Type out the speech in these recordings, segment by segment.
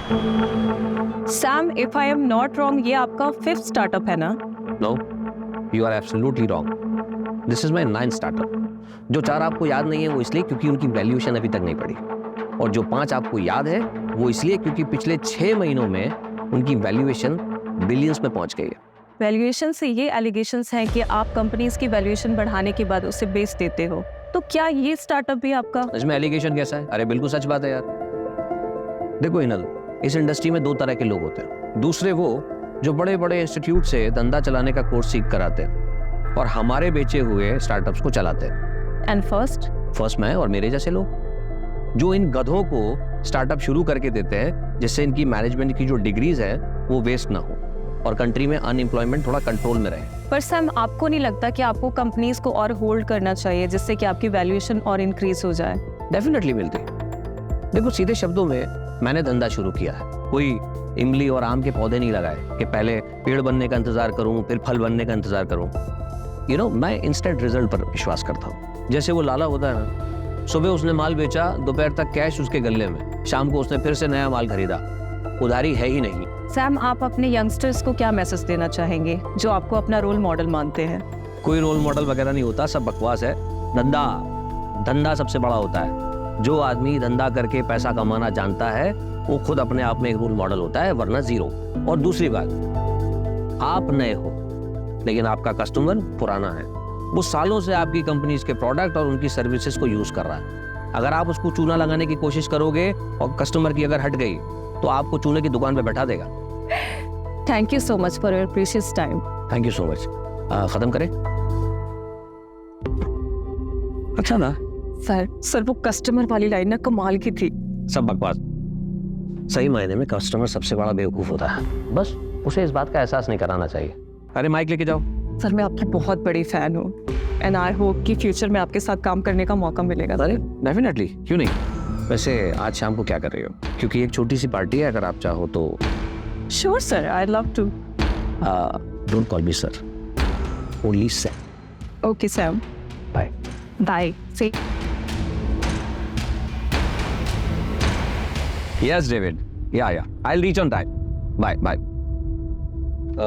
Sam, if I am not wrong, ये आपका 5th startup है ना? No, you are absolutely wrong. This is my 9th startup. जो 4 आपको याद नहीं है वो इसलिए क्योंकि उनकी वैल्यूएशन अभी तक नहीं पड़ी, और जो 5 आपको याद है वो इसलिए क्योंकि पिछले 6 महीनों में उनकी वैल्यूएशन बिलियंस में पहुंच गई है। वैल्यूएशन से ये एलिगेशंस हैं कि आप कंपनीज की वैल्यूएशन बढ़ाने के बाद उसे बेच देते हो, तो क्या ये स्टार्टअप भी आपका? इसमें एलिगेशन कैसा है? अरे बिल्कुल सच बात है यार। देखो हिनल, इस इंडस्ट्री में 2 तरह के लोग होते हैं। दूसरे वो जो बड़े बड़े इंस्टीट्यूट से धंधा चलाने का कोर्स सीख कर आते हैं और हमारे बेचे हुए स्टार्टअप्स को चलाते हैं। एंड फर्स्ट मैं और मेरे जैसे लोग जो इन गधों को स्टार्टअप शुरू करके देते हैं जिससे इनकी मैनेजमेंट की जो डिग्रीज है वो वेस्ट ना हो और कंट्री में अनएम्प्लॉयमेंट थोड़ा कंट्रोल में रहे। पर सैम, आपको नहीं लगता कि आपको कंपनीज को और होल्ड करना चाहिए जिससे कि आपकी वैल्यूएशन और इंक्रीज हो जाए? डेफिनेटली मिलती। देखो सीधे शब्दों में मैंने धंधा शुरू किया है, कोई इमली और आम के पौधे नहीं लगाए कि पहले पेड़ बनने का इंतजार करूं फिर फल बनने का इंतजार करूं। मैं इंस्टेंट रिजल्ट पर विश्वास करता हूं। जैसे वो लाला होता है ना, सुबह उसने माल बेचा, दोपहर तक कैश उसके गल्ले में, शाम को उसने फिर से नया माल खरीदा, उधारी है ही नहीं। सैम, आप अपने यंगस्टर्स को क्या मैसेज देना चाहेंगे जो आपको अपना रोल मॉडल मानते हैं? कोई रोल मॉडल वगैरह नहीं होता, सब बकवास है। धंधा सबसे बड़ा होता है। जो आदमी धंधा करके पैसा कमाना जानता है वो खुद अपने आप में एक रोल मॉडल होता है, वरना जीरो। और दूसरी बात, आप नए हो लेकिन आपका कस्टमर पुराना है, वो सालों से आपकी कंपनीज के प्रोडक्ट और उनकी सर्विसेज को यूज कर रहा है। अगर आप उसको चूना लगाने की कोशिश करोगे और कस्टमर की अगर हट गई तो आपको चूने की दुकान पे बैठा देगा। Thank you so much for your precious time. Thank you so much. खत्म करें? अच्छा ना सर वो कस्टमर वाली लाइन ना कमाल की थी। सब बकवास। सही मायने में कस्टमर सबसे बड़ा बेवकूफ होता है, बस उसे इस बात का एहसास नहीं कराना चाहिए। अरे माइक लेके जाओ। सर मैं आपकी बहुत बड़ी फैन हूँ एंड आई होप कि फ्यूचर में आपके साथ काम करने का मौका मिलेगा। अरे डेफिनेटली, क्यों नहीं। वैसे आज शाम को क्या कर रही हो? क्योंकि एक छोटी सी पार्टी है, अगर आप चाहो तो। Sure sir, I love to. Don't call me sir, only Sam. Okay Sam, bye bye. See yes David, yeah I will reach on time. Bye bye.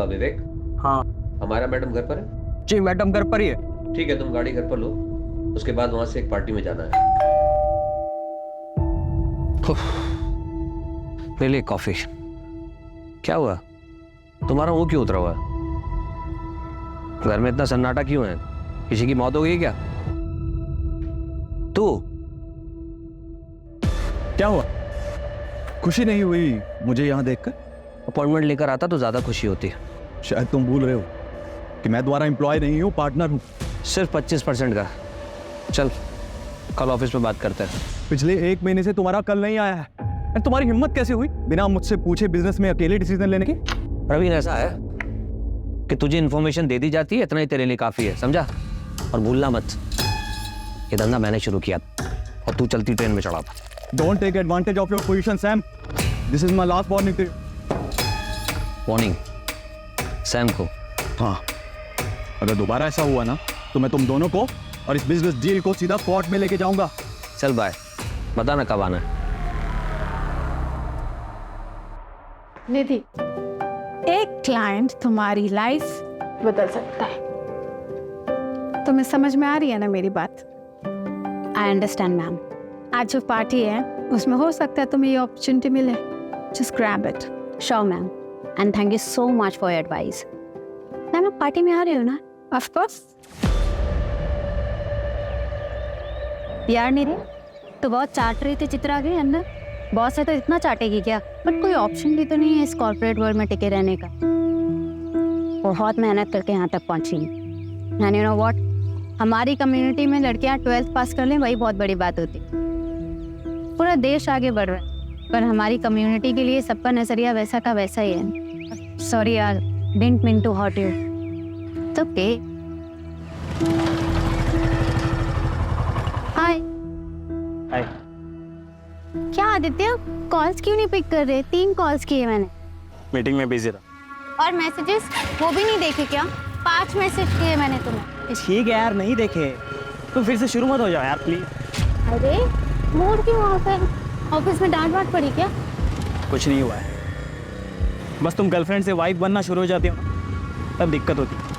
Vivek, हाँ हमारा मैडम घर पर है? जी मैडम घर पर ही है। ठीक है, तुम गाड़ी घर पर लो, उसके बाद वहां से एक पार्टी में जाना है। ले ले कॉफी। क्या हुआ, तुम्हारा मुंह क्यों उतरा हुआ? घर में इतना सन्नाटा क्यों है? किसी की मौत हो गई क्या? तू क्या हुआ? खुशी नहीं हुई मुझे यहाँ देखकर? अपॉइंटमेंट लेकर आता तो ज्यादा खुशी होती। शायद तुम भूल रहे हो कि मैं तुम्हारा एम्प्लॉय नहीं हूँ, पार्टनर हूँ। सिर्फ 25% का। चल कल ऑफिस में बात करते हैं। पिछले 1 महीने से तुम्हारा कल नहीं आया है। और तुम्हारी हिम्मत कैसे हुई बिना मुझसे पूछे बिजनेस में अकेले डिसीजन लेने की? प्रवीण, ऐसा है कि तुझे इन्फॉर्मेशन दे दी जाती है, इतना ही तेरे लिए काफी है, समझा? और भूलना मत, ये धंधा मैंने शुरू किया और तू चलती ट्रेन में चढ़ा था। Don't take advantage of your position Sam, this is my last warning to you. Warning Sam को? हाँ, अगर दोबारा ऐसा हुआ ना तो मैं तुम दोनों को और इस बिजनेस डील को सीधा कोर्ट में लेके जाऊंगा। चल बाय, बता ना कब आना है। निधि, एक क्लाइंट तुम्हारी लाइफ बदल सकता है। तुम्हें समझ में आ रही है ना मेरी बात? I understand ma'am. आज जो पार्टी है उसमें हो सकता है तुम्हें ये अपॉर्चुनिटी मिले। Just grab it. Sure ma'am, and thank you so much for your advice. Ma'am आप पार्टी में आ रहे हो ना? Of course. यार निधि, तो बहुत चाट रही थी चित्रा के अंदर। बॉस है तो इतना चाटेगी क्या? बट कोई ऑप्शन भी तो नहीं है इस कॉर्पोरेट वर्ल्ड में टिके रहने का। बहुत मेहनत करके यहाँ तक पहुँची। एंड यू नो व्हाट, हमारी कम्युनिटी में लड़कियाँ 12th पास कर लें वही बहुत बड़ी बात होती। पूरा देश आगे बढ़ रहा है पर हमारी कम्युनिटी के लिए सबका नजरिया वैसा का वैसा ही है। सॉरी यार, didn't mean to hurt you. It's okay. Hi. Hi. क्या आदित्य, कॉल्स क्यों नहीं पिक कर रहे? 3 कॉल्स किए मैंने। मीटिंग में बिजी रहा। और मैसेजेस वो भी नहीं देखे क्या? 5 मैसेज किए मैंने तुम्हें। ठीक है यार, नहीं देखे तो फिर से शुरू मत हो जाओ यार प्लीज। अरे मूड क्यों ऑफ है? ऑफिस में डांट वाट पड़ी क्या? कुछ नहीं हुआ है, बस तुम गर्लफ्रेंड से वाइफ बनना शुरू हो जाती हो तब दिक्कत होती है।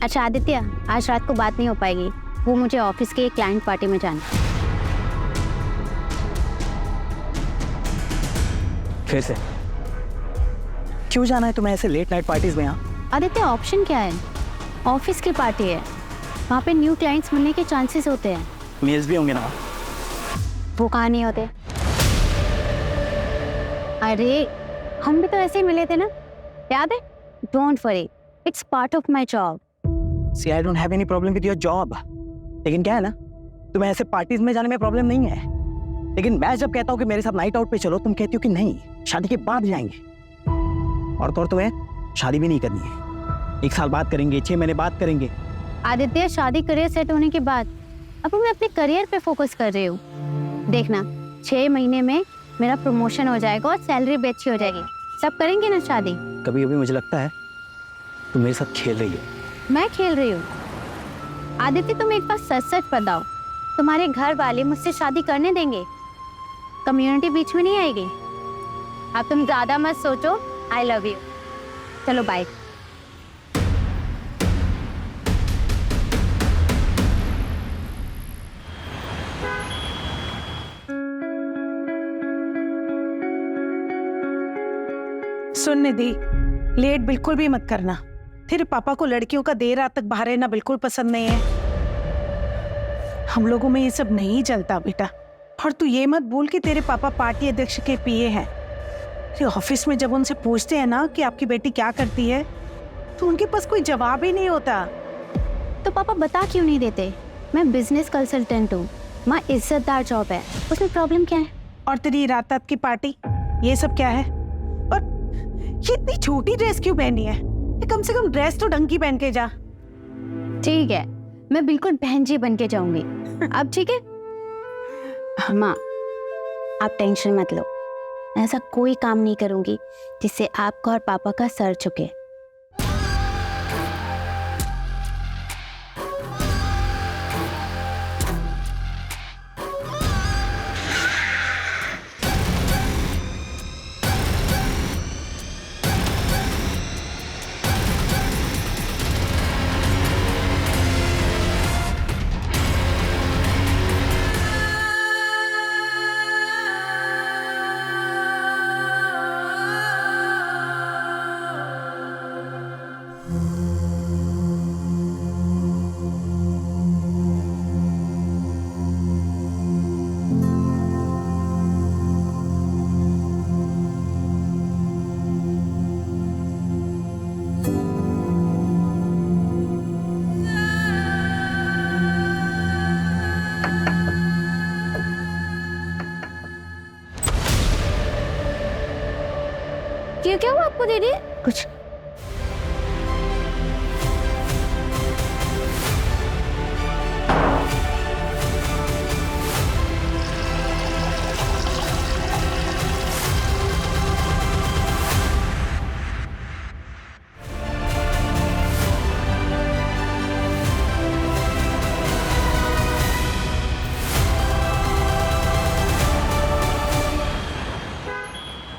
अच्छा आदित्य, आज रात को बात नहीं हो पाएगी, वो मुझे ऑफिस के एक क्लाइंट पार्टी में जाना है। फिर से क्यों जाना है तुम्हें ऐसे लेट नाइट पार्टीज में? यहाँ आदित्य ऑप्शन क्या है? ऑफिस की पार्टी है, वहाँ पे न्यू क्लाइंट्स मिलने के चांसेस होते हैं। मेल्स भी होंगे ना? वो कहाँ नहीं होते? अरे हम भी तो ऐसे ही मिले थे ना, याद है? Don't worry, it's part of my job. See, I don't have any problem with your job. लेकिन क्या है ना, तुम्हें ऐसे पार्टीज में जाने में प्रॉब्लम नहीं है, लेकिन मैं जब कहता हूँ कि मेरे साथ नाइट आउट पे चलो, तुम कहती हो कि नहीं, शादी के बाद जाएंगे। और तो और तुम्हें शादी भी नहीं करनी है, 1 साल बाद करेंगे, 6 महीने बाद करेंगे। आदित्य शादी करियर सेट होने के बाद अब मैं अपने करियर पे फोकस कर रही हूँ। देखना 6 महीने में मेरा प्रमोशन हो जाएगा और सैलरी भी अच्छी हो जाएगी, सब करेंगे ना शादी। कभी कभी मुझे लगता है तुम मेरे साथ खेल रही हो। मैं खेल रही हूँ? आदित्य तुम एक बार सच सच बताओ, तुम्हारे घर वाले मुझसे शादी करने देंगे? कम्युनिटी बीच में नहीं आएगी? अब तुम ज्यादा मत सोचो, आई लव यू। चलो बाय। सुन निधि, लेट बिल्कुल भी मत करना। तेरे पापा को लड़कियों का देर रात तक बाहर रहना बिल्कुल पसंद नहीं है। हम लोगों में ये सब नहीं चलता बेटा। और तू ये मत भूल कि तेरे पापा पार्टी अध्यक्ष के पीए हैं। तेरे ऑफिस में जब उनसे पूछते हैं ना कि आपकी बेटी क्या करती है, तो उनके पास कोई जवाब ही नहीं होता। तो पापा बता क्यों नहीं देते? मैं बिजनेस कंसल्टेंट हूँ, माँ इज्जतदार जॉब है, उसमें प्रॉब्लम क्या है? और तेरी रात की पार्टी, ये सब क्या है? और ये इतनी छोटी ड्रेस क्यों पहनी है? कम से कम ड्रेस तो ढंग की पहन के जा। ठीक है, मैं बिल्कुल बहन जी बन के जाऊंगी। अब ठीक है माँ, आप टेंशन मत लो, ऐसा कोई काम नहीं करूंगी जिससे आपका और पापा का सर झुके। क्या हुआ आपको दीदी? कुछ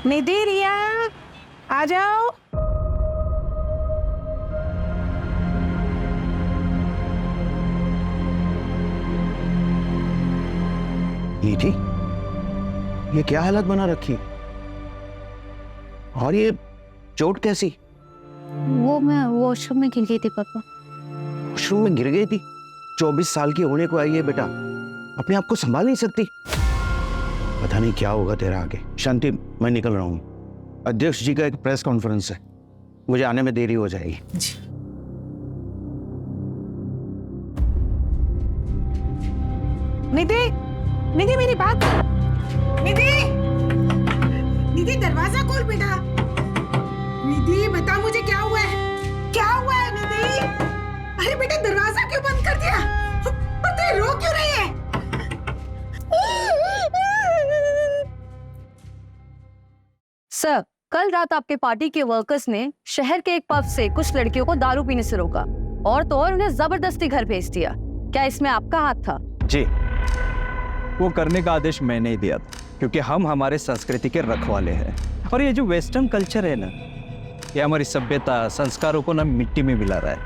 निधि, रिया आ जाओ। निधि, ये क्या हालत बना रखी? और ये चोट कैसी? वो मैं वॉशरूम में गिर गई थी पापा। वॉशरूम में गिर गई थी? 24 साल की होने को आई है बेटा, अपने आप को संभाल नहीं सकती? पता नहीं क्या होगा तेरा आगे। शांति, मैं निकल रहा हूँ, अध्यक्ष जी का एक प्रेस कॉन्फ्रेंस है, मुझे आने में देरी हो जाएगी। जी। निधि, निधि मेरी बात। निधि, निधि दरवाजा खोल बेटा। निधि बता मुझे क्या हुआ है? क्या हुआ है निधि? अरे बेटा दरवाजा क्यों बंद कर दिया? और तू रो क्यों रही है? सर, कल रात आपके पार्टी के वर्कर्स ने शहर के एक पब से कुछ लड़कियों को दारू पीने से रोका और तो और उन्हें जबरदस्ती घर भेज दिया। क्या इसमें आपका हाथ था? जी, वो करने का आदेश मैंने ही दिया था, क्योंकि हम हमारे संस्कृति के रखवाले हैं। और ये जो वेस्टर्न कल्चर है ना, ये हमारी सभ्यता संस्कारों को ना मिट्टी में मिला रहा है।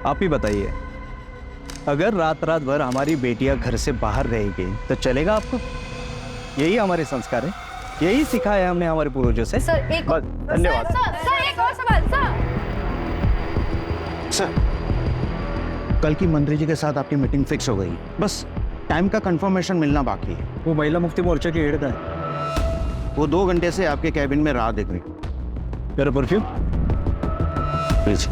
आप ही बताइए, अगर रात रात भर हमारी बेटियां घर से बाहर रहेंगी तो चलेगा आपको? यही हमारे संस्कार है, यही सिखाया है हमने हमारे पूर्वजों से। सर एक बस, धन्यवाद। सर एक और सवाल सर, कल की मंत्री जी के साथ आपकी मीटिंग फिक्स हो गई, बस टाइम का कंफर्मेशन मिलना बाकी है। वो महिला मुक्ति मोर्चा की हेड है, वो 2 घंटे से आपके कैबिन में राह देख रही। मेरा परफ्यूम प्लीज।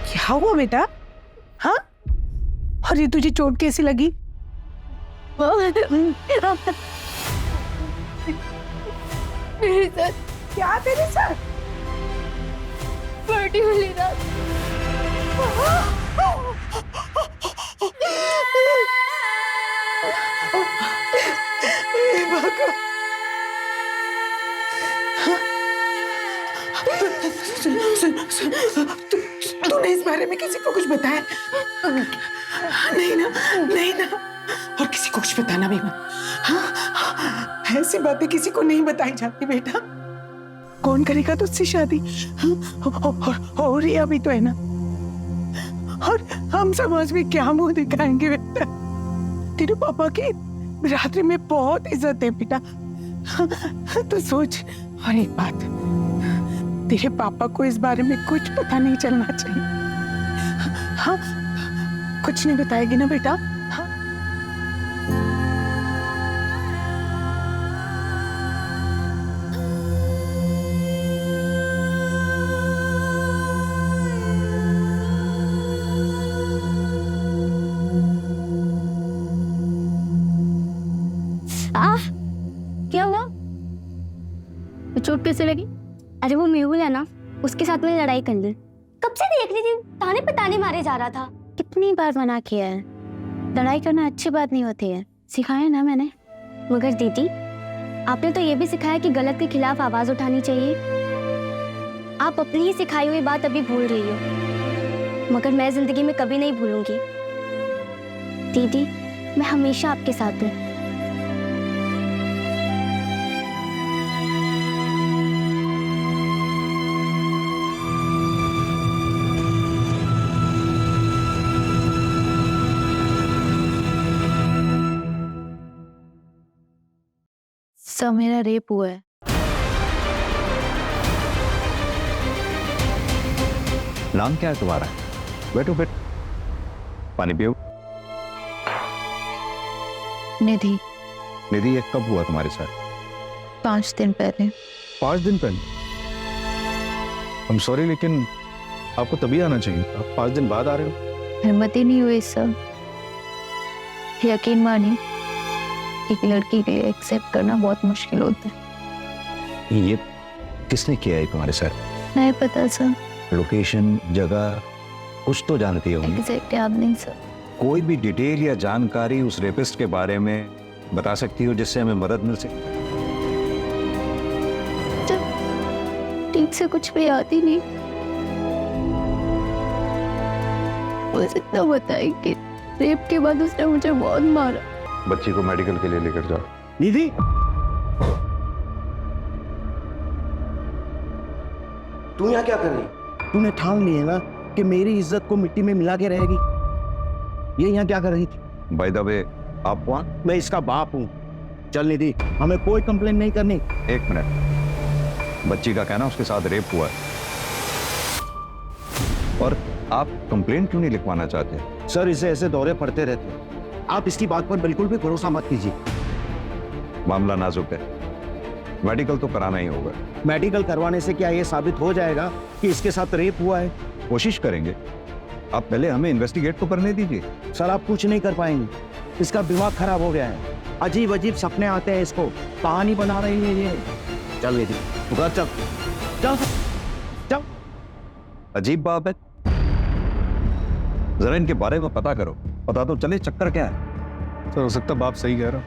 क्या हुआ बेटा? हाँ, और ये तुझे चोट कैसी लगी? मेरे साथ क्या तेरे साथ? पार्टी वाली रात तूने इस बारे में किसी को कुछ बताया? नहीं ना, नहीं ना, और किसी को कुछ बताना भी मत। हाँ? ऐसी बातें किसी को नहीं बताई जाती बेटा। कौन करेगा तुझसे शादी? और ये अभी तो है ना, और हम समाज में क्या मुंह दिखाएंगे बेटा? तेरे पापा की रात्रि में बहुत इज्जत है बेटा। तो सोच, और एक बात, तेरे पापा को इस बारे में कुछ पता नहीं चलना चाहिए। हाँ, कुछ नहीं बताएगी ना बेटा? हाँ? क्या हुआ? चोट कैसे लगी? अरे वो मेहुल है ना, उसके साथ में लड़ाई कर ली। कब से देख रही थी, ताने पे ताने मारे जा रहा था। कितनी बार मना किया है, लड़ाई करना अच्छी बात नहीं होती है, सिखाया ना मैंने। मगर दीदी, आपने तो ये भी सिखाया कि गलत के खिलाफ आवाज उठानी चाहिए। आप अपनी ही सिखाई हुई बात अभी भूल रही हो, मगर मैं जिंदगी में कभी नहीं भूलूंगी। दीदी, मैं हमेशा आपके साथ हूँ। सर, मेरा रेप हुआ है। नाम क्या है तुम्हारा? बैठो बैठो, पानी पियो। निधि। निधि, ये कब हुआ तुम्हारे साथ? 5 दिन पहले। 5 दिन पहले? I'm sorry, लेकिन आपको तभी आना चाहिए, आप 5 दिन बाद आ रहे हो। हिम्मत ही नहीं हुई सर। यकीन मानिए, एक लड़की के लिए एक्सेप्ट करना बहुत मुश्किल होता है। ये किसने किया है तुम्हारे साथ? नहीं पता सर। लोकेशन, जगह कुछ तो जानती होंगी। एग्जैक्ट याद नहीं सर। कोई भी डिटेल या जानकारी उस रेपिस्ट के बारे में बता सकती हो जिससे हमें मदद मिल सके? ठीक से कुछ भी याद ही नहीं। बस इतना बताया कि रेप के बाद उसने मुझे बहुत मारा। बच्ची को मेडिकल के लिए लेकर जाओ। निधि, तू यहाँ क्या कर रही? तूने ठान ली है ना कि मेरी इज्जत को मिट्टी में मिला के रहेगी। ये यहाँ क्या कर रही थी? बाय द वे, आप कौन? मैं इसका बाप हूँ। चल निधि, हमें कोई कंप्लेन नहीं करनी। 1 मिनट, बच्ची का कहना उसके साथ रेप हुआ है, और आप कंप्लेंट क्यों नहीं लिखवाना चाहते? सर, इसे ऐसे दौरे पड़ते रहते हैं, आप इसकी बात पर बिल्कुल भी भरोसा मत कीजिए। मामला नाजुक है, मेडिकल तो कराना ही होगा। मेडिकल करवाने से क्या ये साबित हो जाएगा कि इसके साथ रेप हुआ है? कोशिश करेंगे, आप पहले हमें इन्वेस्टिगेट तो करने दीजिए। सर, आप कुछ नहीं कर पाएंगे, इसका दिमाग खराब हो गया है, अजीब अजीब सपने आते हैं इसको, कहानी बना रही है ये। चल निधि, तू घर चल, चल चल। अजीब बात है, जरा इनके बारे में पता करो। पता तो चले चक्कर क्या है। सर हो सकता है बाप सही कह रहा हो,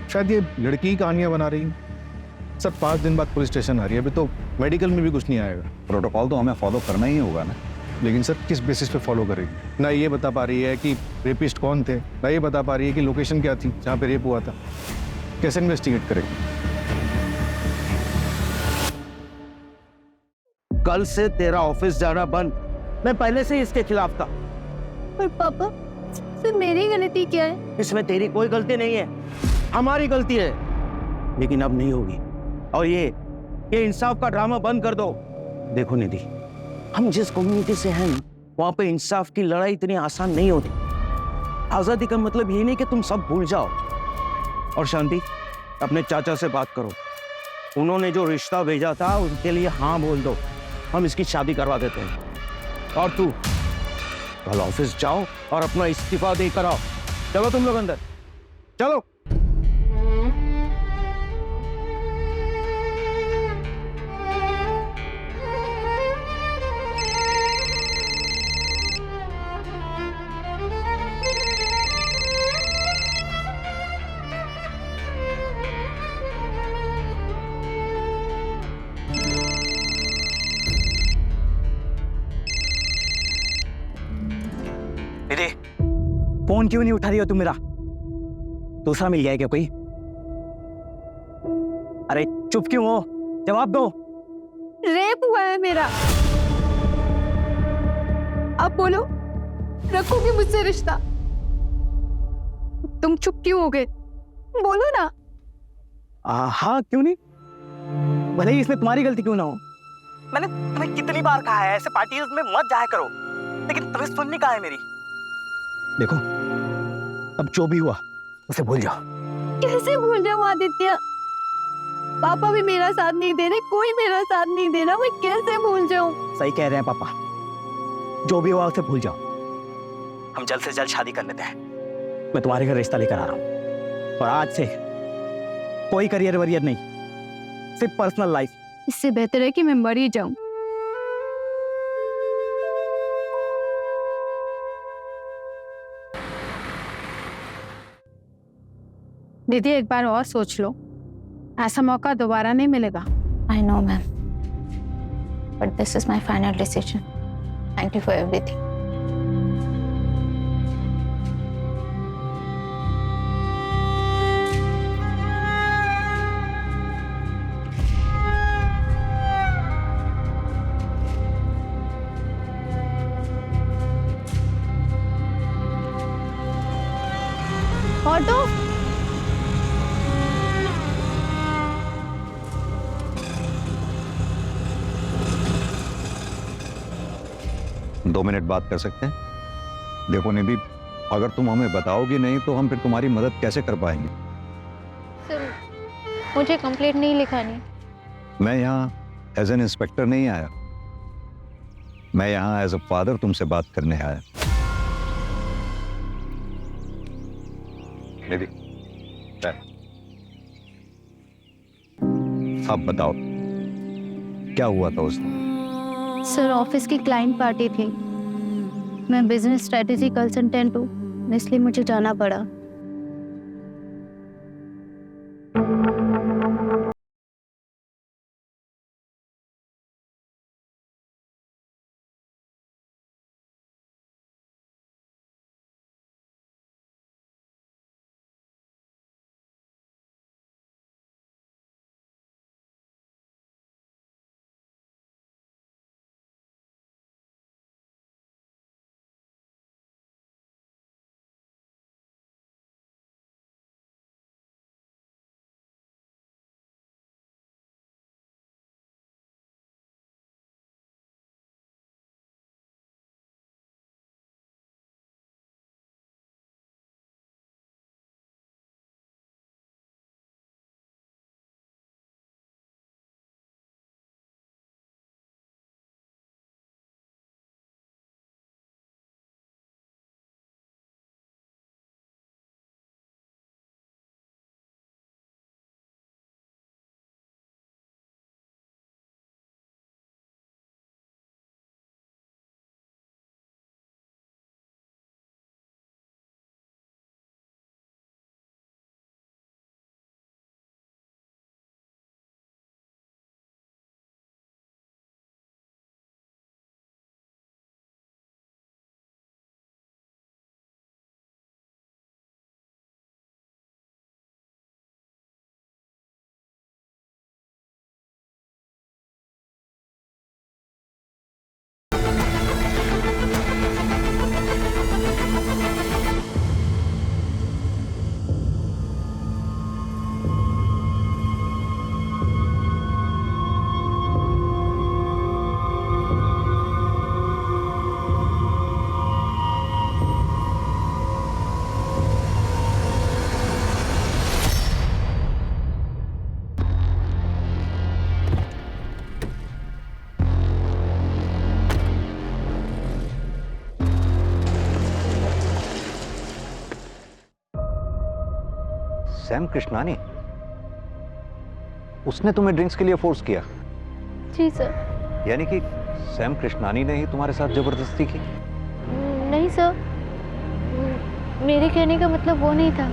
शायद ये लड़की ही कहानियां बना रही है। सर 5 दिन बाद पुलिस स्टेशन आ रही है, अभी तो मेडिकल में भी कुछ नहीं आएगा। प्रोटोकॉल तो हमें फॉलो करना ही होगा ना। लेकिन सर किस बेसिस पे फॉलो करेगी? ना ये बता पा रही है कि रेपिस्ट कौन थे, ना ये बता पा रही है कि लोकेशन क्या थी जहाँ पे रेप हुआ था। कैसे इन्वेस्टिगेट करेगी? कल से तेरा ऑफिस जाना बंद। मैं पहले से ही इसके खिलाफ था। पर पापा, सर मेरी गलती क्या है? इसमें तेरी कोई गलती नहीं है, हमारी गलती है। लेकिन अब नहीं होगी। और ये इंसाफ का ड्रामा बंद कर दो। देखो निधि, हम जिस कम्युनिटी से हैं वहां पे इंसाफ की लड़ाई इतनी आसान नहीं होती। आजादी का मतलब ये नहीं कि तुम सब भूल जाओ। और शांति, अपने चाचा से बात करो, उन्होंने जो रिश्ता भेजा था उनके लिए हाँ बोल दो, हम इसकी शादी करवा देते हैं। और तू कल ऑफिस जाओ और अपना इस्तीफा देकर आओ। चलो तुम लोग अंदर चलो। दीदी, फोन क्यों नहीं उठा रही हो तुम मेरा? दूसरा मिल गया क्या कोई? अरे चुप क्यों हो? जवाब दो। रेप हुआ है मेरा। अब बोलो, रखोगे मुझसे रिश्ता? तुम चुप क्यों हो गए? बोलो ना। हाँ, क्यों नहीं? भले ही इसमें तुम्हारी गलती क्यों ना हो। मैंने तुम्हें कितनी बार कहा है ऐसे पार्टीज में मत जाया करो, लेकिन तुम्हें सुननी कहाँ है मेरी? देखो, अब जो भी हुआ उसे भूल जाओ। कैसे भूल जाऊं आदित्य? पापा भी मेरा साथ नहीं दे रहे, कोई मेरा साथ नहीं दे रहा, मैं कैसे भूल जाऊं? सही कह रहे हैं पापा, जो भी हुआ उसे भूल जाओ। हम जल्द से जल्द शादी कर लेते हैं। मैं तुम्हारे घर रिश्ता लेकर आ रहा हूँ, और आज से कोई करियर वरियर नहीं, सिर्फ पर्सनल लाइफ। इससे बेहतर है कि मैं मर ही जाऊं। दीदी एक बार और सोच लो, ऐसा मौका दोबारा नहीं मिलेगा। I know, ma'am. But this is my final decision. Thank you for everything. Auto, 2 minute बात कर सकते हैं? देखो निधि, अगर तुम हमें बताओगी नहीं तो हम फिर तुम्हारी मदद कैसे कर पाएंगे? सर, मुझे कंप्लेंट नहीं लिखानी। मैं यहाँ एज एन इंस्पेक्टर नहीं आया, मैं यहाँ एज अ फादर तुमसे बात करने आया। निधि, अब बताओ क्या हुआ था उस दिन? सर, ऑफिस की क्लाइंट पार्टी थी। मैं बिजनेस स्ट्रेटेजी कंसल्टेंट हूँ, इसलिए मुझे जाना पड़ा। सैम कृष्णानी, उसने तुम्हें ड्रिंक्स के लिए फोर्स किया? जी सर। यानी कि सैम कृष्णानी ने ही तुम्हारे साथ जबरदस्ती की? नहीं सर, मेरे कहने का मतलब वो नहीं था।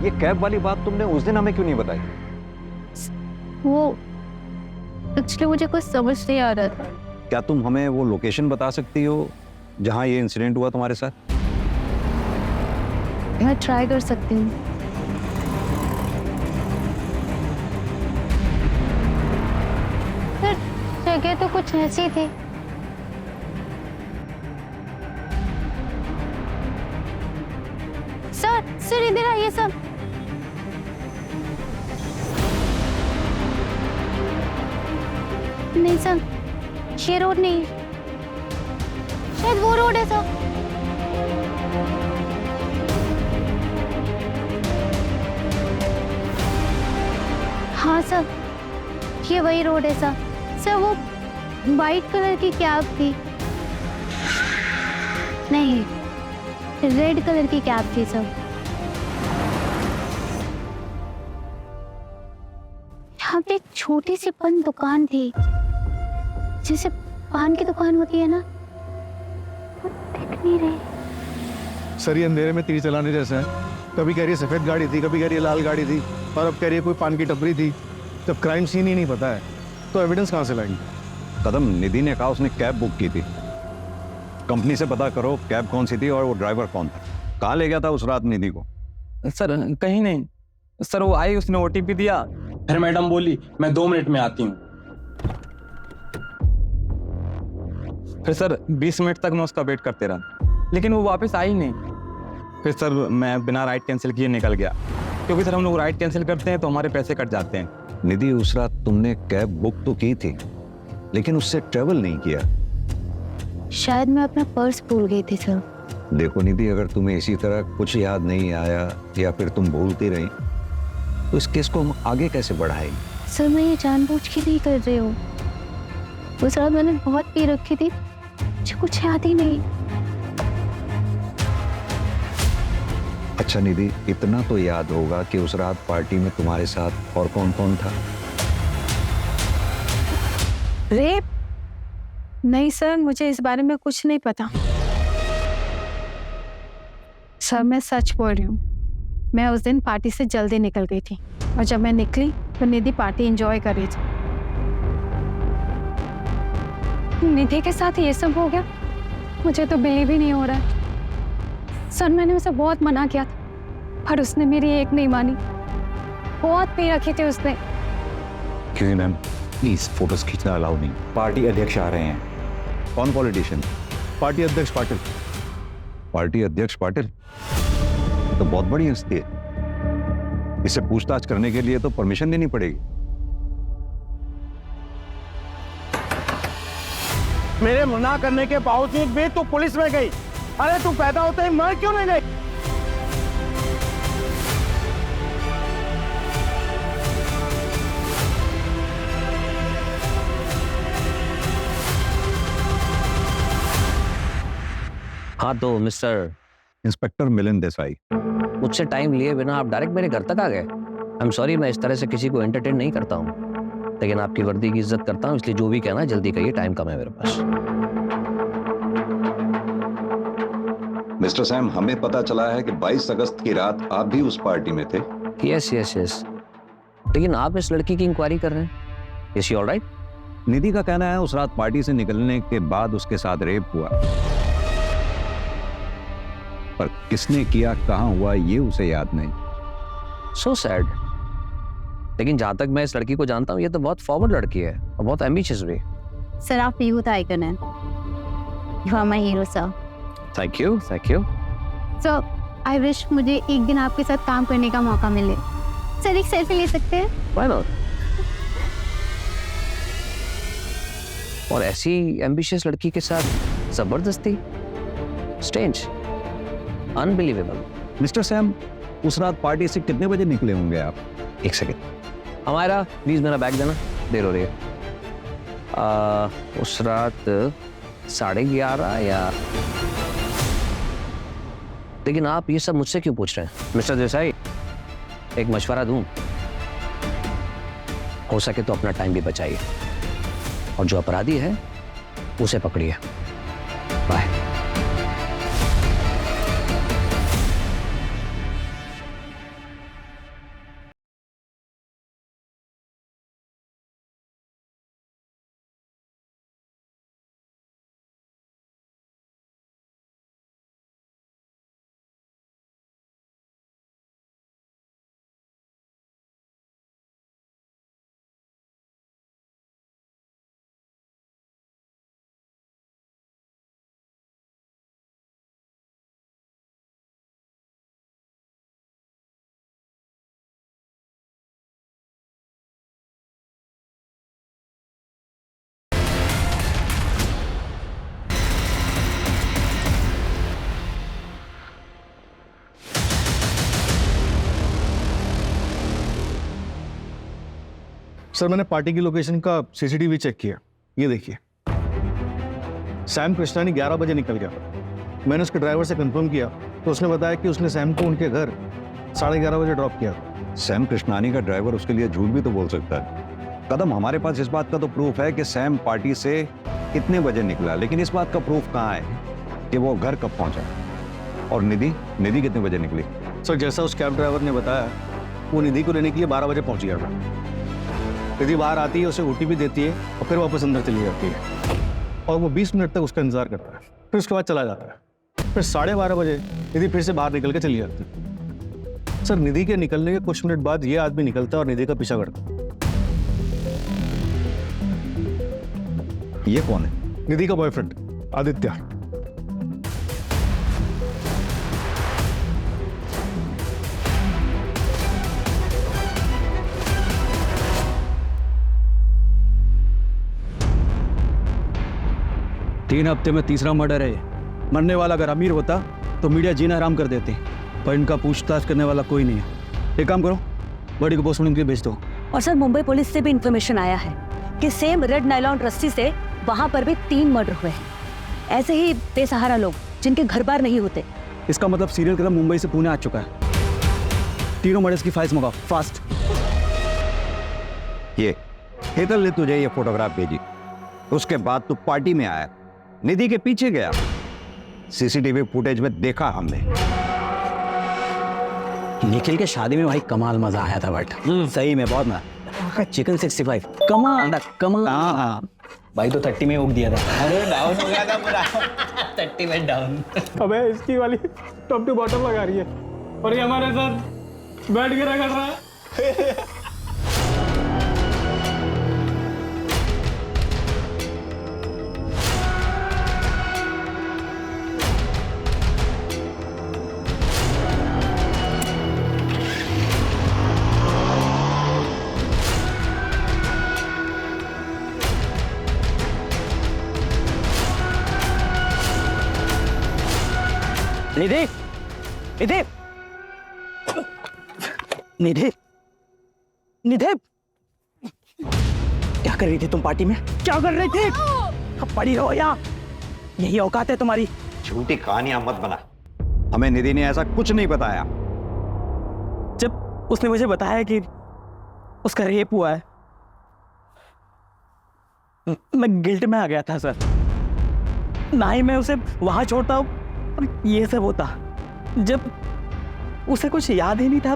ये कैब वाली बात तुमने उस दिन हमें क्यों नहीं बताई? वो एक्चुअली मुझे कुछ समझ नहीं आ रहा था। क्या तुम हमें वो लोकेशन बता सकती हो जहां ये इंसिडेंट हुआ तुम्हारे साथ? मैं ट्राई कर सकती हूँ। सर, जगह तो कुछ ऐसी थी। सर इधर आइए सर। नहीं सर, ये रोड नहीं है, शायद वो रोड है सर। हाँ सर, ये वही रोड है सर। सर वो वाइट कलर की कैब थी, नहीं रेड कलर की कैब थी सर। यहाँ पे एक छोटी सी पान दुकान थी, जैसे पान की दुकान होती है ना, वो दिख नहीं रही। सर ये अंधेरे में तीर चलाने जैसा है। कभी कह रही है सफेद गाड़ी थी, कभी कह रही है लाल गाड़ी थी, और अब कह रही है कोई पान की टपरी थी। जब क्राइम सीन ही नहीं पता है तो एविडेंस कहाँ से लाएंगे? कदम, निधि ने कहा उसने कैब बुक की थी। कंपनी से पता करो कैब कौन सी थी और वो ड्राइवर कौन था। कहाँ ले गया था उस रात निधि को? सर कहीं नहीं सर, वो आई, उसने OTP दिया, फिर मैडम बोली मैं 2 मिनट में आती हूँ। फिर सर 20 मिनट तक मैं उसका वेट करते रहा, लेकिन वो वापस आई नहीं। फिर सर मैं बिना राइड कैंसिल किए निकल गया, क्योंकि सर हम लोग राइड कैंसिल करते हैं तो हमारे पैसे कट जाते हैं। निधि, उस रात तुमने कैब बुक तो की थी लेकिन उससे ट्रेवल नहीं किया। शायद मैं अपना पर्स भूल गई थी सर। देखो निधि, अगर तुम्हें इसी तरह कुछ याद नहीं आया या फिर तुम भूलती रही तो इस केस को हम आगे कैसे बढ़ाएंगे? सर मैं ये जानबूझ के नहीं कर रही हूँ। उस रात मैंने बहुत पी रखी थी, मुझे कुछ याद ही नहीं। अच्छा निधि, इतना तो याद होगा कि उस रात पार्टी में तुम्हारे साथ और कौन कौन था? रेप? नहीं सर, मुझे इस बारे में कुछ नहीं पता। सर मैं सच बोल रही हूँ, मैं उस दिन पार्टी से जल्दी निकल गई थी, और जब मैं निकली तो निधि पार्टी एंजॉय कर रही थी। निधि के साथ ये सब हो गया? मुझे तो बिलीव ही नहीं हो रहा है। सर मैंने उसे बहुत मना किया था, पर उसने मेरी एक नहीं मानी। बहुत पी रखी थी उसने। क्यों मैम, प्लीज फोटोज खींचना अलाउ नहीं। पार्टी अध्यक्ष आ रहे हैं। कौन पॉलिटिशियन? पार्टी अध्यक्ष पाटिल। पार्टी अध्यक्ष पाटिल तो बहुत बड़ी हस्ती है, इससे पूछताछ करने के लिए तो परमिशन लेनी पड़ेगी। मेरे मना करने के बावजूद भी तू पुलिस में गई। अरे तू पैदा होते ही मर क्यों नहीं गई? हाँ तो मिस्टर इंस्पेक्टर मिलिंद देसाई, मुझसे टाइम लिए बिना आप डायरेक्ट मेरे घर तक आ गए। आई एम सॉरी, मैं इस तरह से किसी को एंटरटेन नहीं करता हूँ, लेकिन आपकी वर्दी की इज्जत करता हूँ, इसलिए जो भी कहना है जल्दी कहिए, टाइम कम है मेरे पास। मिस्टर सैम, हमें पता चला है कि 22 अगस्त की रात आप भी उस पार्टी में थे। यस यस यस, लेकिन आप इस लड़की की इंक्वायरी कर रहे हैं? Is she alright? निधि का कहना है उस रात पार्टी से निकलने के बाद उसके साथ रेप हुआ, पर किसने किया, कहां हुआ, ये उसे याद नहीं। So sad. लेकिन जहां तक मैं इस लड़की को जानता हूँ, ये तो बहुत फॉरवर्ड लड़की है और बहुत एम्बिशियस भी। सर आप यूथ आइकन हैं, you are my hero sir. Thank you thank you. Sir I wish मुझे एक दिन आपके साथ काम करने का मौका मिले। सर एक सेल्फी ले सकते हैं? Why not? और ऐसी एम्बिशियस लड़की के साथ जबरदस्ती, स्ट्रेंज, अनबिलीवेबल। मिस्टर सैम, उस रात पार्टी से कितने बजे निकले होंगे आप? एक सेकेंड, हमारा प्लीज मेरा बैग देना, देर हो रही है। उस रात 11:30 या, लेकिन आप ये सब मुझसे क्यों पूछ रहे हैं मिस्टर देसाई? एक मशवरा दूं, हो सके तो अपना टाइम भी बचाइए और जो अपराधी है उसे पकड़िए। बाय। सर मैंने पार्टी की लोकेशन का सीसीटीवी चेक किया, ये देखिए सैम कृष्णानी 11 बजे निकल गया। मैंने उसके ड्राइवर से कंफर्म किया तो उसने बताया कि उसने सैम को उनके घर 11:30 बजे ड्रॉप किया। सैम कृष्णानी का ड्राइवर उसके लिए झूठ भी तो बोल सकता है। कदम, हमारे पास इस बात का तो प्रूफ है कि सैम पार्टी से कितने बजे निकला, लेकिन इस बात का प्रूफ कहाँ है कि वो घर कब पहुंचा। और निधि कितने बजे निकली? सर जैसा उस कैब ड्राइवर ने बताया, वो निधि को लेने के लिए 12 बजे पहुंच गया था। निधि बाहर आती है, उसे ओटीपी देती है और फिर वापस अंदर चली जाती है और वो 20 मिनट तक उसका इंतजार करता है, फिर उसके बाद चला जाता है। फिर 12:30 बजे निधि फिर से बाहर निकल के चली जाती है। सर निधि के निकलने के कुछ मिनट बाद ये आदमी निकलता है और निधि का पीछा करता है। ये कौन है? निधि का बॉयफ्रेंड आदित्य। तीन हफ्ते में तीसरा मर्डर है ये। मरने वाला अगर अमीर होता तो मीडिया जीना आराम कर देती, पर इनका पूछताछ करने वाला कोई नहीं है। एक काम करो, बॉडी को पोस्टमार्टम के लिए भेज दो। और सर मुंबई पुलिस से भी इंफॉर्मेशन आया है कि सेम रेड नायलॉन रस्सी से वहां पर भी 3 मर्डर हुए हैं। ऐसे ही बेसहारा लोग जिनके घर बार नहीं होते। इसका मतलब सीरियल किलर मुंबई से पुणे आ चुका है। तीनों मर्डर्स की फाइल्स मंगाओ फास्ट। ये हेतल ने तुझे ये फोटोग्राफ भेजी, उसके बाद तू पार्टी में आया, निधि के पीछे गया, सीसीटीवी फुटेज में देखा हमने। निखिल के शादी में भाई कमाल मजा आया था, बट सही में बहुत मजा। चिकन 65 कमाल कमाल। हाँ भाई तो 30 में उग दिया था। अरे डाउन हो गया था पूरा 30 में डाउन। अबे इसकी वाली टॉप टू बॉटम लगा रही है और ये हमारे साथ बैठ के रगड़ रहा है। निधि निधि निधि निधि क्या कर रही थी तुम पार्टी में? क्या कर रही थी? अब पड़ी रहो यहाँ, यही औकात है तुम्हारी। झूठी कहानियां मत बना, हमें निधि ने ऐसा कुछ नहीं बताया। जब उसने मुझे बताया कि उसका रेप हुआ है, मैं गिल्ट में आ गया था सर। ना ही मैं उसे वहां छोड़ता हूँ और ये सब होता। जब उसे कुछ याद ही नहीं था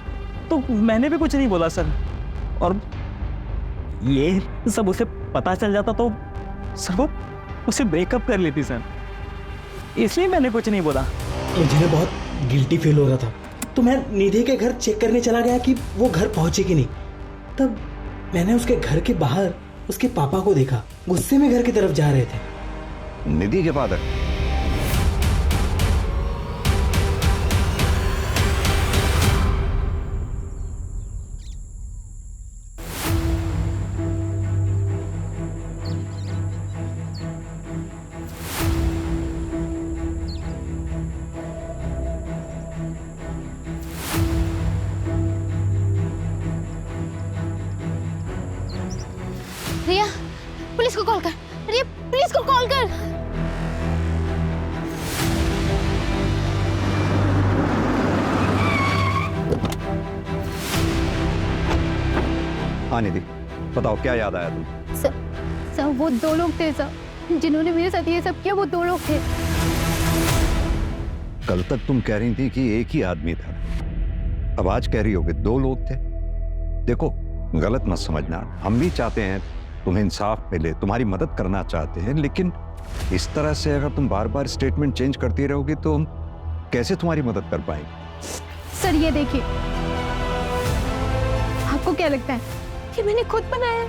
तो मैंने भी कुछ नहीं बोला सर, और ये सब उसे पता चल जाता तो सर वो उसे ब्रेकअप कर लेती सर, इसलिए मैंने कुछ नहीं बोला। मुझे बहुत गिल्टी फील हो रहा था, तो मैं निधि के घर चेक करने चला गया कि वो घर पहुंचे कि नहीं। तब मैंने उसके घर के बाहर उसके पापा को देखा, गुस्से में घर की तरफ जा रहे थे। निधि के फादर? रिया पुलिस को कॉल कर, रिया पुलिस को कॉल कर। हाँ निधि, बताओ क्या याद आया तुम्हें? सर वो 2 लोग थे सर, जिन्होंने मेरे साथ ये सब किया, वो 2 लोग थे। कल तक तुम कह रही थी कि एक ही आदमी था, अब आज कह रही हो कि 2 लोग थे। देखो, गलत मत समझना, हम भी चाहते हैं तुम्हें इंसाफ मिले, तुम्हारी मदद करना चाहते हैं, लेकिन इस तरह से अगर तुम बार बार स्टेटमेंट चेंज करती रहोगी तो हम कैसे तुम्हारी मदद कर पाएंगे? सर ये देखिए, आपको क्या लगता है कि मैंने खुद बनाया है?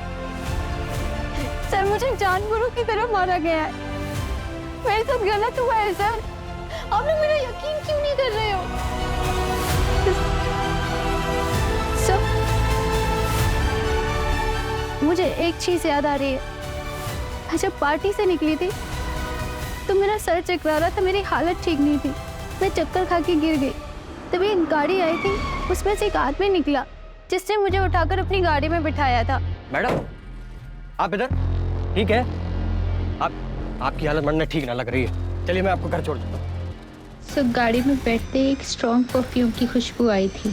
सर मुझे जानवरों की तरह मारा गया है, मेरे साथ गलत हुआ है सर। आप लोग मेरा यकीन क्यों नहीं कर रहे हो? सर मुझे एक चीज याद आ रही है, मैं जब पार्टी से निकली थी तो मेरा सर चकरा रहा था, मेरी हालत ठीक नहीं थी, मैं चक्कर खा के गिर गई। तभी एक गाड़ी आई थी, उसमें से एक आदमी निकला जिसने मुझे उठाकर अपनी गाड़ी में बिठाया था। मैडम आप इधर ठीक है? आपकी हालत मरने ठीक ना लग रही है, चलिए मैं आपको घर छोड़ देता हूँ। सो गाड़ी में बैठते एक स्ट्रॉन्ग परफ्यूम की खुशबू आई थी।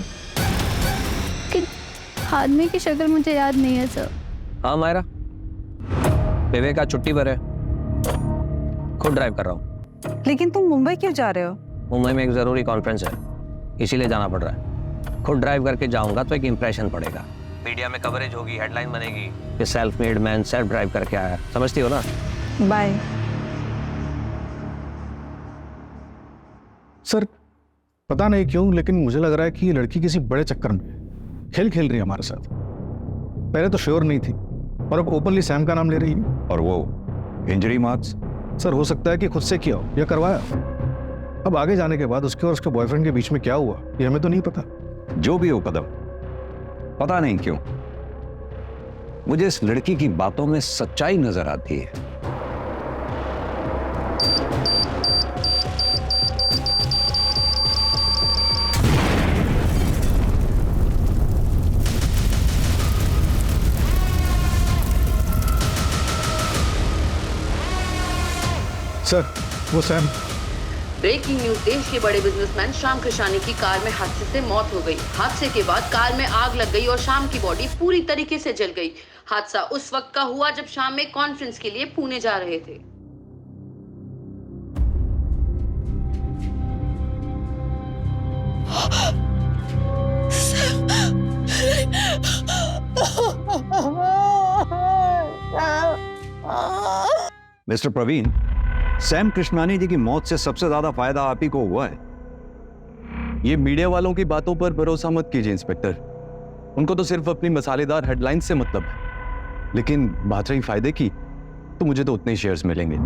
कि आदमी की शक्ल मुझे याद नहीं है सर। हाँ मायरा, विवेक आज छुट्टी पर है, खुद ड्राइव कर रहा हूँ। लेकिन तुम मुंबई क्यों जा रहे हो? मुंबई में एक जरूरी कॉन्फ्रेंस है, इसीलिए जाना पड़ रहा है। खुद ड्राइव करके जाऊंगा तो एक इंप्रेशन पड़ेगा, मीडिया में कवरेज होगी, हेडलाइन बनेगी कि self made man self drive करके आया। समझती हो ना? बाय। सर पता नहीं क्यों, लेकिन मुझे लग रहा है कि ये लड़की किसी बड़े चक्कर में खेल रही है हमारे साथ। पहले तो श्योर नहीं थी और अब ओपनली सैम का नाम ले रही है। और वो इंजरी मार्क्स? सर हो सकता है कि खुद से किया हो या करवाया। अब आगे जाने के बाद उसके और उसके बॉयफ्रेंड के बीच में क्या हुआ ये हमें तो नहीं पता। जो भी हो कदम, पता नहीं क्यों मुझे इस लड़की की बातों में सच्चाई नजर आती है। सर वो सैम। ब्रेकिंग न्यूज, देश के बड़े बिजनेसमैन श्याम कृष्णानी की कार में हादसे से मौत हो गई। हादसे के बाद कार में आग लग गई और श्याम की बॉडी पूरी तरीके से जल गई। हादसा उस वक्त का हुआ जब श्याम एक कॉन्फ्रेंस के लिए पुणे जा रहे थे। मिस्टर प्रवीण, सैम कृष्णानी जी की मौत से सबसे ज्यादा फायदा आप ही को हुआ है। ये मीडिया वालों की बातों पर भरोसा मत कीजिए इंस्पेक्टर, उनको तो सिर्फ अपनी मसालेदार हेडलाइन से मतलब है। लेकिन बात रही फायदे की, तो मुझे तो उतने ही शेयर्स मिलेंगे,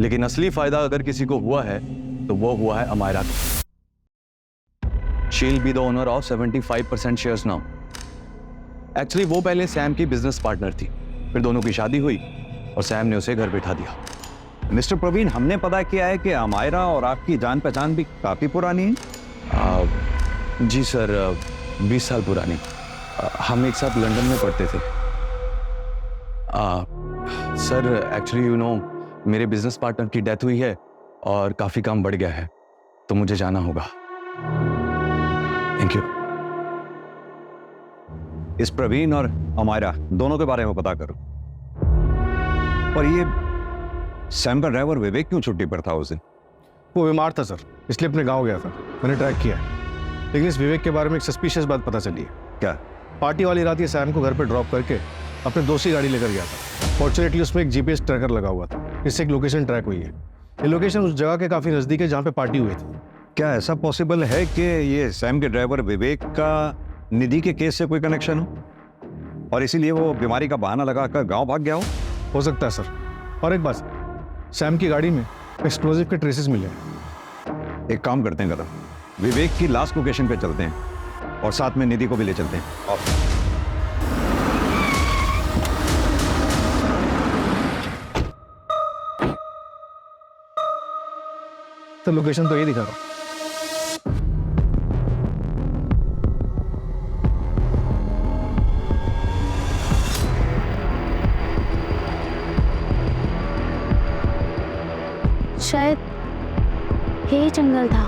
लेकिन असली फायदा अगर किसी को हुआ है तो वो हुआ है अमायरा को। She will be the owner of 75% shares now. Actually वो पहले सैम की बिजनेस पार्टनर थी, फिर दोनों की शादी हुई और सैम ने उसे घर बिठा दिया। मिस्टर प्रवीण, हमने पता किया है कि अमायरा और आपकी जान पहचान भी काफी पुरानी है। जी सर, 20 साल पुरानी। हम एक साथ लंदन में पढ़ते थे। सर एक्चुअली यू नो, मेरे बिजनेस पार्टनर की डेथ हुई है और काफी काम बढ़ गया है, तो मुझे जाना होगा। Thank you. इस प्रवीण और अमायरा दोनों के बारे में पता करो। और ये सैम का ड्राइवर विवेक क्यों छुट्टी पर था उस दिन? वो बीमार था सर, इसलिए अपने गांव गया था। मैंने ट्रैक किया है, लेकिन इस विवेक के बारे में एक सस्पिशियस बात पता चली है। क्या? पार्टी वाली रात ये सैम को घर पे ड्रॉप करके अपने दोस्त की गाड़ी लेकर गया था। फॉर्चुनेटली उसमें एक जीपीएस ट्रैकर लगा हुआ था, इससे एक लोकेशन ट्रैक हुई है। ये लोकेशन उस जगह के काफी नजदीक है जहाँ पे पार्टी हुई थी। क्या ऐसा पॉसिबल है कि ये सैम के ड्राइवर विवेक का निधि के केस से कोई कनेक्शन हो और इसीलिए वो बीमारी का बहाना लगाकर गांव भाग गया हो सकता है सर। और एक बात, सैम की गाड़ी में एक्सप्लोजिव के ट्रेसेस मिले हैं। एक काम करते हैं कदम, विवेक की लास्ट लोकेशन पे चलते हैं और साथ में निधि को भी ले चलते हैं। तो लोकेशन तो ये दिखा रहा हूं। शायद यही जंगल था।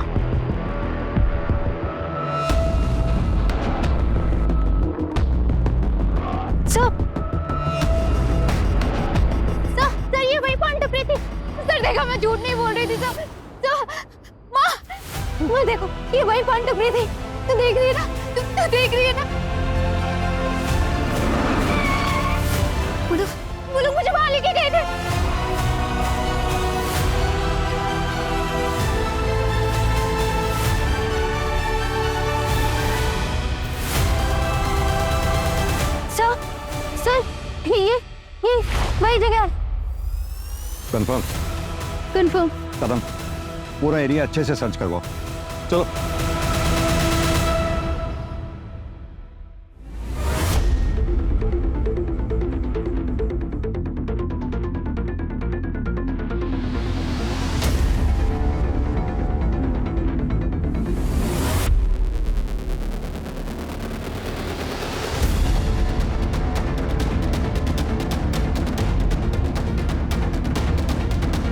सर झूठ नहीं बोल रही थी सब। माँ देखो, ये वही पान टपरी थी। तू देख रही है ना? तू देख रही है ना? वो लोग मुझे वहां लेके गए थे। सर, ये वही जगह है। कंफर्म? कंफर्म। कदम, पूरा एरिया अच्छे से सर्च करवाओ। चलो।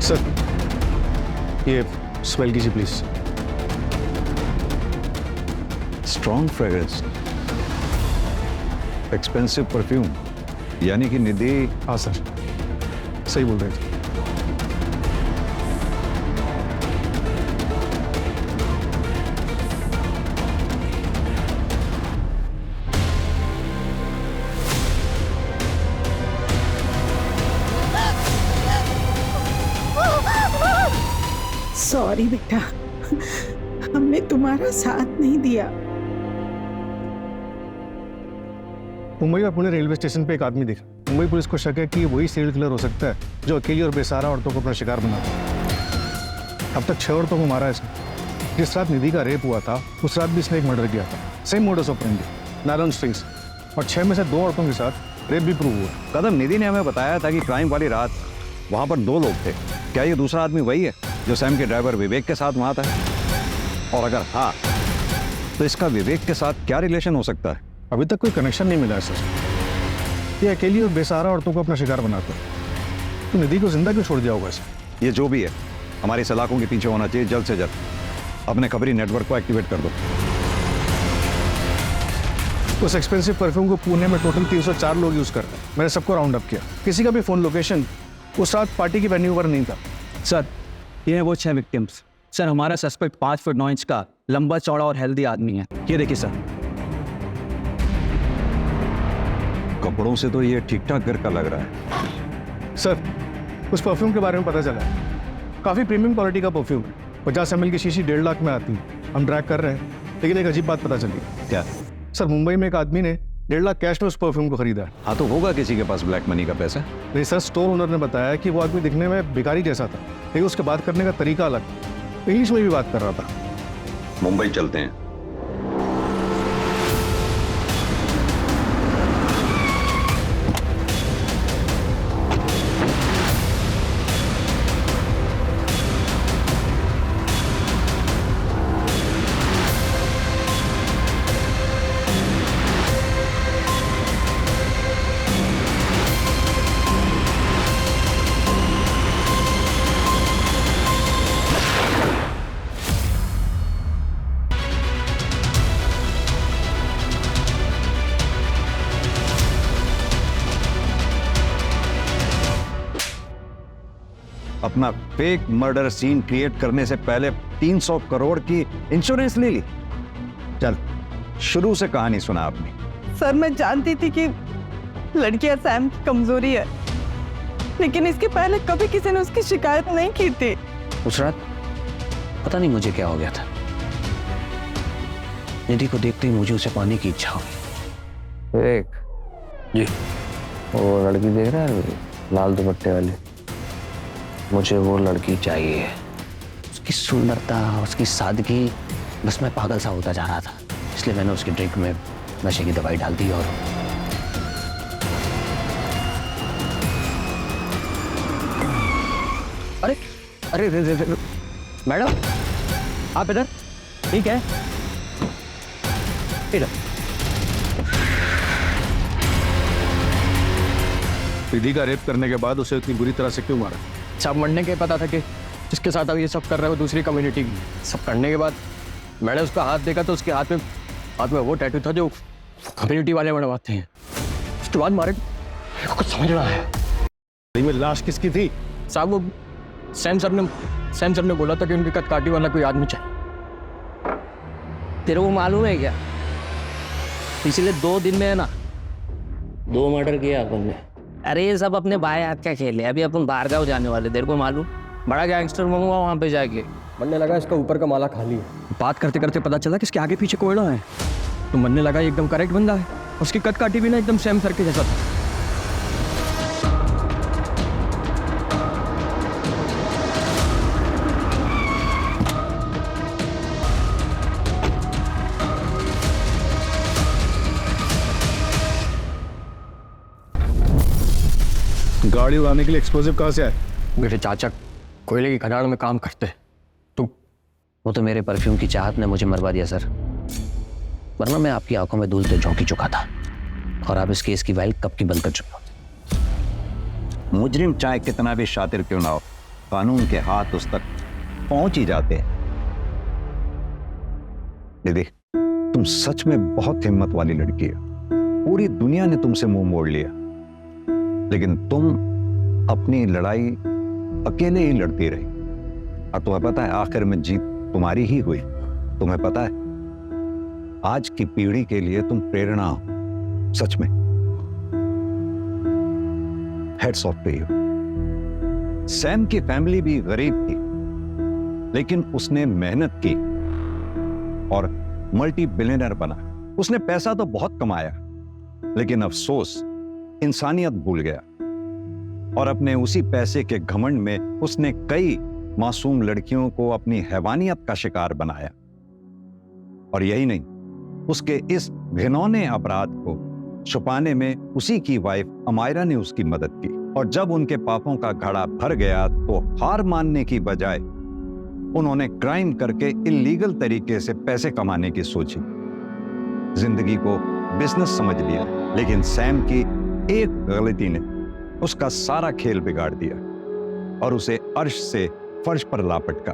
सर, ये स्मेल कीजिए please. Strong fragrance, expensive perfume, यानी कि निधि। हाँ सर, सही बोल रहे थे। सॉरी बेटा, हमने तुम्हारा साथ नहीं दिया। मुंबई और पुणे रेलवे स्टेशन पे एक आदमी दिखा। मुंबई पुलिस को शक है कि वही सीरियल किलर हो सकता है जो अकेली और बेसहारा औरतों को अपना शिकार बनाता है। अब तक 6 औरतों को मारा है इसने। जिस रात निधि का रेप हुआ था उस रात भी इसने एक मर्डर किया था। Same modus operandi, nylon strings, और 6 में से 2 औरतों के साथ रेप भी प्रूव हुआ। कदम, निधि ने हमें बताया था कि क्राइम वाली रात वहां पर 2 लोग थे। क्या ये दूसरा आदमी वही है जो सैम के ड्राइवर विवेक के साथ वहां था? और अगर हाँ, तो इसका विवेक के साथ क्या रिलेशन हो सकता है? अभी तक कोई कनेक्शन नहीं मिला है सर। ये अकेली और बेसहारा औरतों को अपना शिकार बनाता है। तो निधि को जिंदा क्यों छोड़ दिया होगा इसे? ये जो भी है, हमारी सलाखों के पीछे होना चाहिए जल्द से जल्द। अपने खबरी नेटवर्क को एक्टिवेट कर दो। उस एक्सपेंसिव परफ्यूम को पुणे में टोटल 304 लोग यूज कर रहे हैं। मैंने सबको राउंड अप किया। किसी का भी फोन लोकेशन उस रात पार्टी की वेन्यू पर नहीं था। सर, ये है वो 6 विक्टिम्स। सर, हमारा सस्पेक्ट 5 फुट 9 इंच का लंबा चौड़ा और हेल्दी आदमी है। ये देखिए सर। कपड़ों से तो ये ठीक ठाक घर का लग रहा है। सर, उस परफ्यूम के बारे में पता चला है। काफ़ी प्रीमियम क्वालिटी का परफ्यूम है। 50 ml की शीशी 1.5 लाख में आती है। हम ट्रैक कर रहे हैं, लेकिन एक अजीब बात पता चली। क्या? सर, मुंबई में एक आदमी ने 1.5 लाख कैश में उस परफ्यूम को खरीदा है। हाँ, तो होगा किसी के पास ब्लैक मनी का पैसा। नहीं सर, स्टोर ओनर ने बताया कि वो आदमी दिखने में भिखारी जैसा था, लेकिन उसके बात करने का तरीका अलग, इंग्लिश में भी बात कर रहा था। मुंबई चलते हैं। अपना फेक मर्डर सीन क्रिएट करने से पहले 300 करोड़ की इंश्योरेंस ले ली। चल, शुरू से कहानी सुना आपने। सर, मैं जानती थी कि लड़कियां सैम की कमजोरी है, लेकिन इसके पहले कभी किसी ने उसकी शिकायत नहीं की थी। उस रात पता नहीं मुझे क्या हो गया था। निधि को देखते ही मुझे उसे पाने की इच्छा हुई। एक जी, वो लड़की देख रहा है लाल दुपट्टे वाली? मुझे वो लड़की चाहिए। उसकी सुंदरता, उसकी सादगी, बस मैं पागल सा होता जा रहा था। इसलिए मैंने उसकी ड्रिंक में नशे की दवाई डाल दी। और अरे अरे रे, रे, रे, मैडम, आप इधर? ठीक है, इधर। निधि का रेप करने के बाद उसे इतनी बुरी तरह से क्यों मारा? सब मरने के पता था कि जिसके साथ अब ये सब कर रहा है वो दूसरी कम्युनिटी की। सब करने के बाद मैंने उसका हाथ देखा तो उसके हाथ में वो टैटू था जो कम्युनिटी वाले बनवाते हैं। उसके बाद मारे, कुछ समझ रहा है। में लाश किसकी थी? साहब, वो सैम सर ने बोला था कि उनके कदकाठी वाला कोई आदमी चाहिए। तेरे को मालूम है क्या, पिछले 2 दिन में है ना 2 मर्डर किया अपन ने। अरे ये सब अपने भाई हाथ का खेल है। अभी अपन बाहर गाँव जाने वाले, तेरे को मालूम, बड़ा गैंगस्टर बनूंगा वहाँ पे जाके। बनने लगा इसका ऊपर का माला खाली है। बात करते करते पता चला कि इसके आगे पीछे कोयला है, तो बनने लगा एकदम करेक्ट बंदा है। उसकी कदकाठी भी ना एकदम सैम सर के जैसा था। गाड़ी उड़ाने के लिए एक्सप्लोजिव कहाँ से आए? मेरे चाचा कोयले की खदान में काम करते, तो वो तो मेरे परफ्यूम की चाहत ने मुझे मरवा दिया सर, वरना मैं आपकी आंखों में धूल तो झोंकी चुका था और आप इस केस की फाइल कब की बंद कर चुके होते। मुजरिम चाहे कितना भी शातिर क्यों ना हो, कानून के हाथ उस तक पहुंच ही जाते हैं। दीदी, तुम सच में बहुत हिम्मत वाली लड़की है। पूरी दुनिया ने तुमसे मुंह मोड़ लिया, लेकिन तुम अपनी लड़ाई अकेले ही लड़ती रही, और तुम्हें पता है आखिर में जीत तुम्हारी ही हुई। तुम्हें पता है आज की पीढ़ी के लिए तुम प्रेरणा हो, सच में। Heads off to you. Sam की फैमिली भी गरीब थी, लेकिन उसने मेहनत की और मल्टी बिलियनर बना। उसने पैसा तो बहुत कमाया, लेकिन अफसोस इंसानियत भूल गया, और अपने उसी पैसे के घमंड में उसने कई मासूम लड़कियों को अपनी हैवानियत का शिकार बनाया। और यही नहीं, उसके इस घिनौने अपराध को छुपाने में उसी की वाइफ अमायरा ने उसकी मदद की। और जब उनके पापों का घड़ा भर गया तो हार मानने की बजाय उन्होंने क्राइम करके इलीगल तरीके से पैसे कमाने की सोची, जिंदगी को बिजनेस समझ लिया। लेकिन सैम की एक गलती ने उसका सारा खेल बिगाड़ दिया और उसे अर्श से फर्श पर ला पटका।